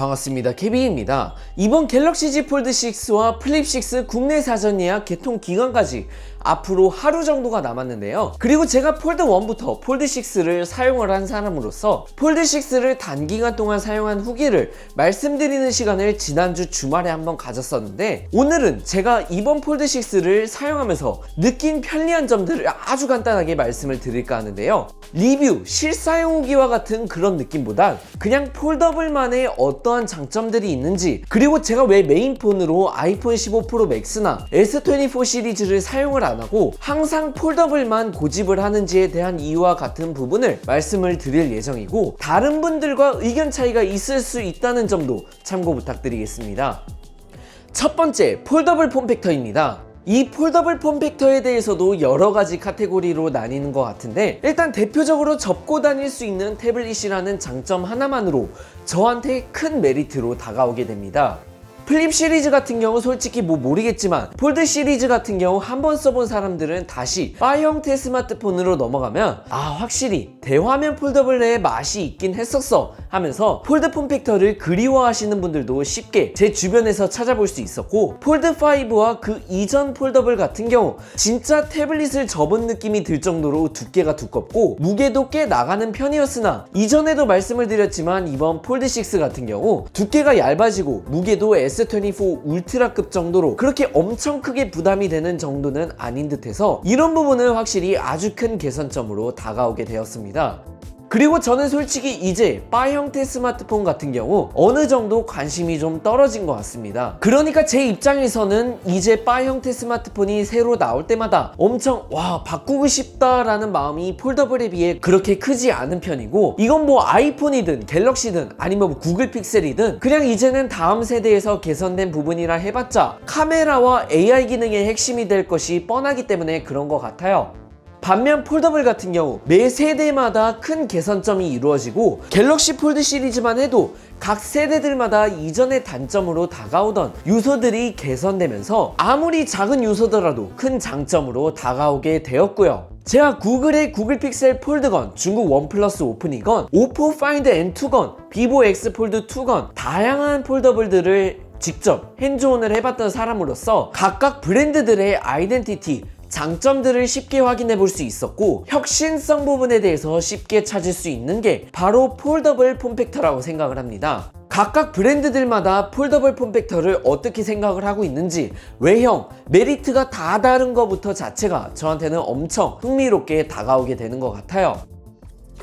반갑습니다. 케빈입니다. 이번 갤럭시 Z 폴드 6와 플립 6 국내 사전 예약 개통 기간까지 앞으로 하루 정도가 남았는데요. 그리고 제가 폴드 1부터 폴드 6를 사용을 한 사람으로서 폴드 6를 단기간 동안 사용한 후기를 말씀드리는 시간을 지난주 주말에 한번 가졌었는데, 오늘은 제가 이번 폴드 6를 사용하면서 느낀 편리한 점들을 아주 간단하게 말씀을 드릴까 하는데요. 리뷰, 실사용 후기와 같은 그런 느낌보단 그냥 폴더블만의 어떠한 장점들이 있는지, 그리고 제가 왜 메인폰으로 아이폰 15 프로 맥스나 S24 시리즈를 사용을 안 하고 항상 폴더블만 고집을 하는지에 대한 이유와 같은 부분을 말씀을 드릴 예정이고, 다른 분들과 의견 차이가 있을 수 있다는 점도 참고 부탁드리겠습니다. 첫 번째, 폴더블 폼팩터입니다. 이 폴더블 폼팩터에 대해서도 여러가지 카테고리로 나뉘는 것 같은데, 일단 대표적으로 접고 다닐 수 있는 태블릿이라는 장점 하나만으로 저한테 큰 메리트로 다가오게 됩니다. 플립 시리즈 같은 경우 솔직히 모르겠지만, 폴드 시리즈 같은 경우 한번 써본 사람들은 다시 바 형태 스마트폰으로 넘어가면 확실히 대화면 폴더블의 맛이 있긴 했었어 하면서 폴드 폼팩터를 그리워하시는 분들도 쉽게 제 주변에서 찾아볼 수 있었고, 폴드5와 그 이전 폴더블 같은 경우 진짜 태블릿을 접은 느낌이 들 정도로 두께가 두껍고 무게도 꽤 나가는 편이었으나, 이전에도 말씀을 드렸지만 이번 폴드6 같은 경우 두께가 얇아지고 무게도 S24 울트라급 정도로 그렇게 엄청 크게 부담이 되는 정도는 아닌 듯해서 이런 부분은 확실히 아주 큰 개선점으로 다가오게 되었습니다. 그리고 저는 솔직히 이제 바 형태 스마트폰 같은 경우 어느 정도 관심이 좀 떨어진 것 같습니다. 그러니까 제 입장에서는 이제 바 형태 스마트폰이 새로 나올 때마다 엄청 바꾸고 싶다라는 마음이 폴더블에 비해 그렇게 크지 않은 편이고, 이건 아이폰이든 갤럭시든 아니면 구글 픽셀이든 그냥 이제는 다음 세대에서 개선된 부분이라 해봤자 카메라와 AI 기능의 핵심이 될 것이 뻔하기 때문에 그런 것 같아요. 반면 폴더블 같은 경우 매 세대마다 큰 개선점이 이루어지고, 갤럭시 폴드 시리즈만 해도 각 세대들마다 이전의 단점으로 다가오던 요소들이 개선되면서 아무리 작은 요소더라도 큰 장점으로 다가오게 되었고요. 제가 구글의 구글 픽셀 폴드건, 중국 원 플러스 오픈이건, 오포 파인드 N2건, 비보 X 폴드 2건 다양한 폴더블들을 직접 핸즈온을 해봤던 사람으로서 각각 브랜드들의 아이덴티티, 장점들을 쉽게 확인해 볼 수 있었고, 혁신성 부분에 대해서 쉽게 찾을 수 있는 게 바로 폴더블 폼팩터라고 생각을 합니다. 각각 브랜드들마다 폴더블 폼팩터를 어떻게 생각을 하고 있는지, 외형, 메리트가 다 다른 것부터 자체가 저한테는 엄청 흥미롭게 다가오게 되는 것 같아요.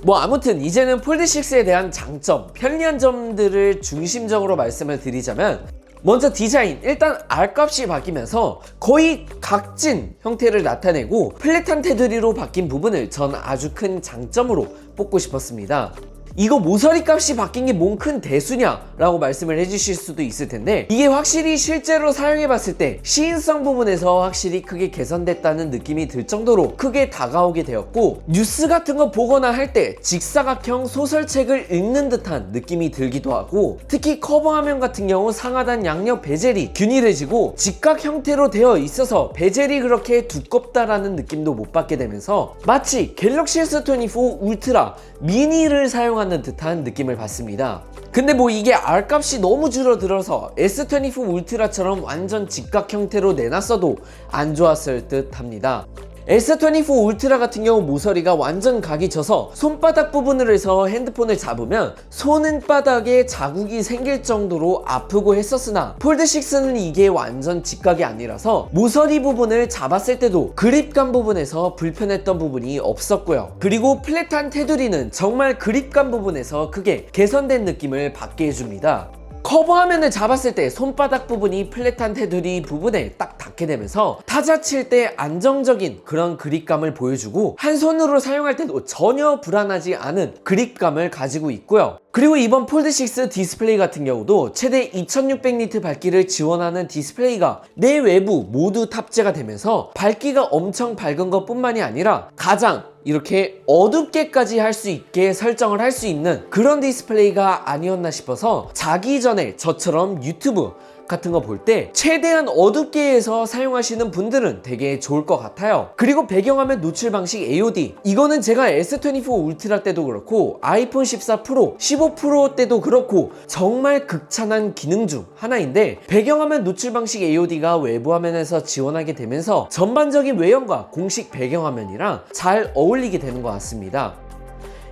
아무튼 이제는 폴드6에 대한 장점, 편리한 점들을 중심적으로 말씀을 드리자면, 먼저 디자인, 일단 R값이 바뀌면서 거의 각진 형태를 나타내고 플랫한 테두리로 바뀐 부분을 전 아주 큰 장점으로 뽑고 싶었습니다. 이거 모서리 값이 바뀐 게 뭔 큰 대수냐 라고 말씀을 해주실 수도 있을 텐데, 이게 확실히 실제로 사용해봤을 때 시인성 부분에서 확실히 크게 개선됐다는 느낌이 들 정도로 크게 다가오게 되었고, 뉴스 같은 거 보거나 할 때 직사각형 소설책을 읽는 듯한 느낌이 들기도 하고, 특히 커버 화면 같은 경우 상하단 양옆 베젤이 균일해지고 직각 형태로 되어 있어서 베젤이 그렇게 두껍다라는 느낌도 못 받게 되면서 마치 갤럭시 S24 울트라 미니를 사용하는 듯한 느낌을 받습니다. 근데 이게 R값이 너무 줄어들어서 S24 울트라처럼 완전 직각 형태로 내놨어도 안 좋았을 듯 합니다. S24 울트라 같은 경우 모서리가 완전 각이 져서 손바닥 부분을 해서 핸드폰을 잡으면 손바닥에 자국이 생길 정도로 아프고 했었으나, 폴드6는 이게 완전 직각이 아니라서 모서리 부분을 잡았을 때도 그립감 부분에서 불편했던 부분이 없었고요. 그리고 플랫한 테두리는 정말 그립감 부분에서 크게 개선된 느낌을 받게 해줍니다. 커버 화면을 잡았을 때 손바닥 부분이 플랫한 테두리 부분에 딱 닿게 되면서 타자 칠 때 안정적인 그런 그립감을 보여주고, 한 손으로 사용할 때도 전혀 불안하지 않은 그립감을 가지고 있고요. 그리고 이번 폴드6 디스플레이 같은 경우도 최대 2600니트 밝기를 지원하는 디스플레이가 내외부 모두 탑재가 되면서 밝기가 엄청 밝은 것 뿐만이 아니라 가장 이렇게 어둡게까지 할 수 있게 설정을 할 수 있는 그런 디스플레이가 아니었나 싶어서, 자기 전에 저처럼 유튜브, 같은 거 볼 때 최대한 어둡게 해서 사용하시는 분들은 되게 좋을 것 같아요. 그리고 배경화면 노출 방식 AOD, 이거는 제가 S24 울트라 때도 그렇고 아이폰 14 프로, 15 프로 때도 그렇고 정말 극찬한 기능 중 하나인데, 배경화면 노출 방식 AOD가 외부 화면에서 지원하게 되면서 전반적인 외형과 공식 배경화면이랑 잘 어울리게 되는 것 같습니다.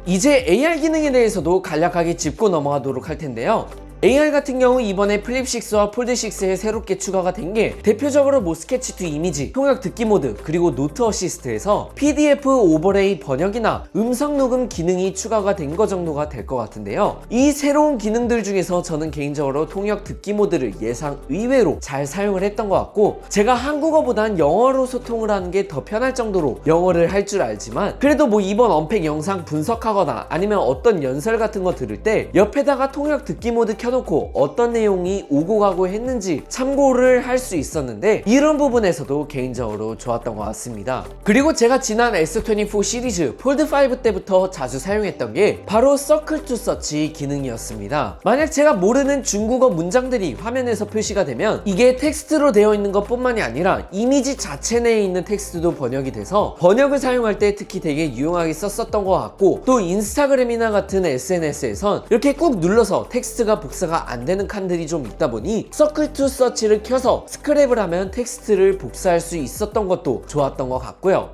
이제 AR 기능에 대해서도 간략하게 짚고 넘어가도록 할 텐데요. AR 같은 경우 이번에 플립6와 폴드6에 새롭게 추가가 된 게 대표적으로 뭐 스케치 투 이미지, 통역 듣기 모드, 그리고 노트 어시스트에서 PDF 오버레이 번역이나 음성 녹음 기능이 추가가 된 거 정도가 될 것 같은데요. 이 새로운 기능들 중에서 저는 개인적으로 통역 듣기 모드를 예상 의외로 잘 사용을 했던 것 같고, 제가 한국어보단 영어로 소통을 하는 게 더 편할 정도로 영어를 할 줄 알지만, 그래도 뭐 이번 언팩 영상 분석하거나 아니면 어떤 연설 같은 거 들을 때 옆에다가 통역 듣기 모드 켜놓고 어떤 내용이 오고 가고 했는지 참고를 할 수 있었는데, 이런 부분에서도 개인적으로 좋았던 것 같습니다. 그리고 제가 지난 S24 시리즈 폴드5 때부터 자주 사용했던 게 바로 서클 투 서치 기능이었습니다. 만약 제가 모르는 중국어 문장들이 화면에서 표시가 되면 이게 텍스트로 되어 있는 것 뿐만이 아니라 이미지 자체 내에 있는 텍스트도 번역이 돼서 번역을 사용할 때 특히 되게 유용하게 썼었던 것 같고, 또 인스타그램이나 같은 SNS에선 이렇게 꾹 눌러서 텍스트가 복사가 안 되는 칸들이 좀 있다 보니 서클 투 서치를 켜서 스크랩을 하면 텍스트를 복사할 수 있었던 것도 좋았던 것 같고요.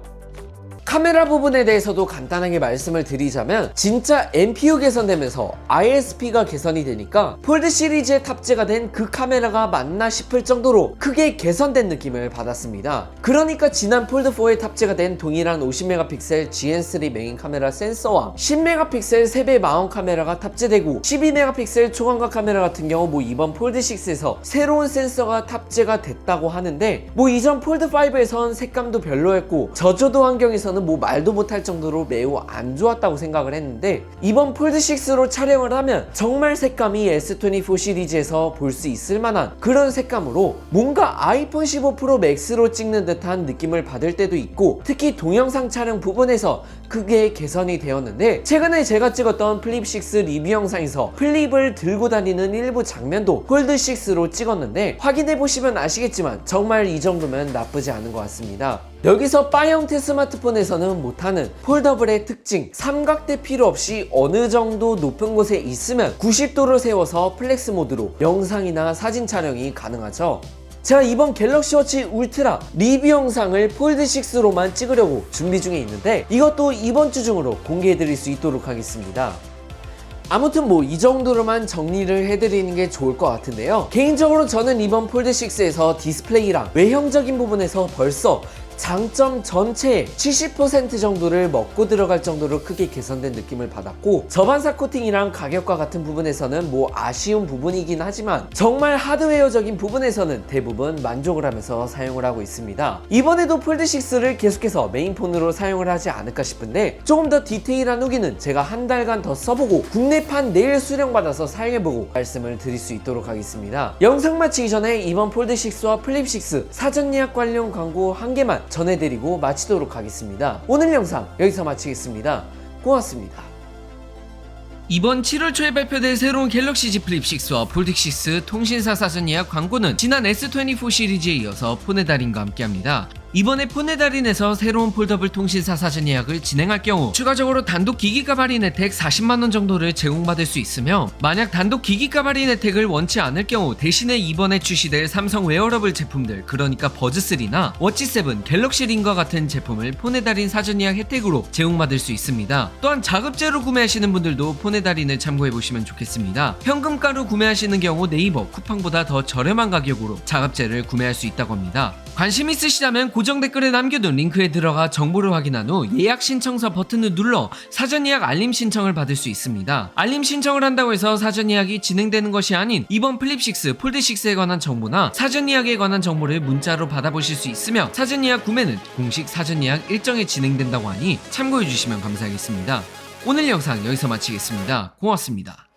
카메라 부분에 대해서도 간단하게 말씀을 드리자면, 진짜 NPU 개선되면서 ISP가 개선이 되니까 폴드 시리즈에 탑재가 된 그 카메라가 맞나 싶을 정도로 크게 개선된 느낌을 받았습니다. 그러니까 지난 폴드4에 탑재가 된 동일한 50메가픽셀 GN3 메인 카메라 센서와 10메가픽셀 3배 마운 카메라가 탑재되고 12메가픽셀 초광각 카메라 같은 경우 뭐 이번 폴드6에서 새로운 센서가 탑재가 됐다고 하는데, 뭐 이전 폴드5에선 색감도 별로였고 저조도 환경에서는 뭐 말도 못할 정도로 매우 안 좋았다고 생각을 했는데, 이번 폴드6로 촬영을 하면 정말 색감이 S24 시리즈에서 볼 수 있을 만한 그런 색감으로 뭔가 아이폰 15 프로 맥스로 찍는 듯한 느낌을 받을 때도 있고, 특히 동영상 촬영 부분에서 크게 개선이 되었는데, 최근에 제가 찍었던 플립6 리뷰 영상에서 플립을 들고 다니는 일부 장면도 폴드6로 찍었는데 확인해보시면 아시겠지만 정말 이 정도면 나쁘지 않은 것 같습니다. 여기서 바 형태 스마트폰에서는 못하는 폴더블의 특징, 삼각대 필요 없이 어느 정도 높은 곳에 있으면 90도를 세워서 플렉스 모드로 영상이나 사진 촬영이 가능하죠. 제가 이번 갤럭시 워치 울트라 리뷰 영상을 폴드6로만 찍으려고 준비 중에 있는데 이것도 이번 주 중으로 공개해드릴 수 있도록 하겠습니다. 아무튼 뭐 이 정도로만 정리를 해드리는 게 좋을 것 같은데요. 개인적으로 저는 이번 폴드6에서 디스플레이랑 외형적인 부분에서 벌써 장점 전체의 70% 정도를 먹고 들어갈 정도로 크게 개선된 느낌을 받았고, 저반사 코팅이랑 가격과 같은 부분에서는 뭐 아쉬운 부분이긴 하지만 정말 하드웨어적인 부분에서는 대부분 만족을 하면서 사용을 하고 있습니다. 이번에도 폴드6를 계속해서 메인폰으로 사용을 하지 않을까 싶은데, 조금 더 디테일한 후기는 제가 한 달간 더 써보고 국내판 내일 수령받아서 사용해보고 말씀을 드릴 수 있도록 하겠습니다. 영상 마치기 전에 이번 폴드6와 플립6 사전 예약 관련 광고 한 개만 전해드리고 마치도록 하겠습니다. 오늘 영상 여기서 마치겠습니다. 고맙습니다. 이번 7월 초에 발표될 새로운 갤럭시 Z 플립6와 폴드6 통신사 사전 예약 광고는 지난 S24 시리즈에 이어서 폰의 달인과 함께합니다. 이번에 폰의 달인에서 새로운 폴더블 통신사 사전 예약을 진행할 경우 추가적으로 단독 기기값 할인 혜택 40만원 정도를 제공받을 수 있으며, 만약 단독 기기값 할인 혜택을 원치 않을 경우 대신에 이번에 출시될 삼성 웨어러블 제품들, 그러니까 버즈3나 워치7, 갤럭시 링과 같은 제품을 폰의 달인 사전 예약 혜택으로 제공받을 수 있습니다. 또한 자급제로 구매하시는 분들도 폰의 달인을 참고해보시면 좋겠습니다. 현금가로 구매하시는 경우 네이버 쿠팡보다 더 저렴한 가격으로 자급제를 구매할 수 있다고 합니다. 관심 있으시다면 고정 댓글에 남겨둔 링크에 들어가 정보를 확인한 후 예약 신청서 버튼을 눌러 사전 예약 알림 신청을 받을 수 있습니다. 알림 신청을 한다고 해서 사전 예약이 진행되는 것이 아닌 이번 플립6, 폴드6에 관한 정보나 사전 예약에 관한 정보를 문자로 받아보실 수 있으며, 사전 예약 구매는 공식 사전 예약 일정에 진행된다고 하니 참고해주시면 감사하겠습니다. 오늘 영상 여기서 마치겠습니다. 고맙습니다.